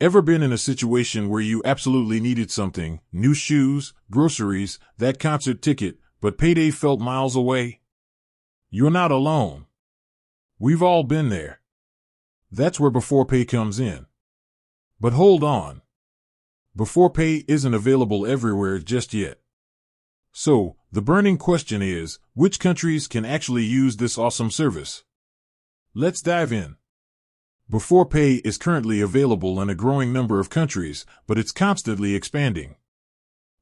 Ever been in a situation where you absolutely needed something, new shoes, groceries, that concert ticket, but payday felt miles away? You're not alone. We've all been there. That's where Beforepay comes in. But hold on. Beforepay isn't available everywhere just yet. So, the burning question is, which countries can actually use this awesome service? Let's dive in. Beforepay is currently available in a growing number of countries, but it's constantly expanding.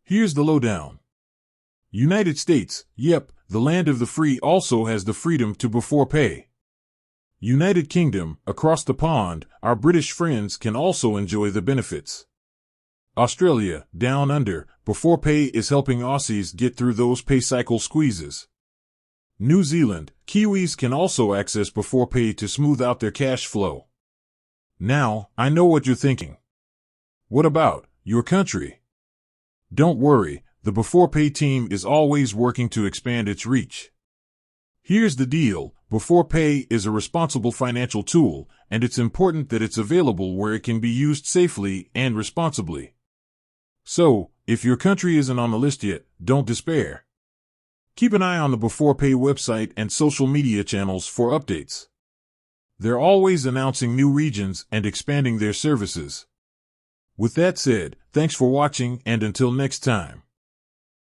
Here's the lowdown. United States, yep, the land of the free, also has the freedom to Beforepay. United Kingdom, across the pond, our British friends can also enjoy the benefits. Australia, down under, Beforepay is helping Aussies get through those pay cycle squeezes. New Zealand, Kiwis can also access Beforepay to smooth out their cash flow. Now, I know what you're thinking. What about your country? Don't worry, the Beforepay team is always working to expand its reach. Here's the deal, Beforepay is a responsible financial tool, and it's important that it's available where it can be used safely and responsibly. So, if your country isn't on the list yet, don't despair. Keep an eye on the Beforepay website and social media channels for updates. They're always announcing new regions and expanding their services. With that said, thanks for watching, and until next time.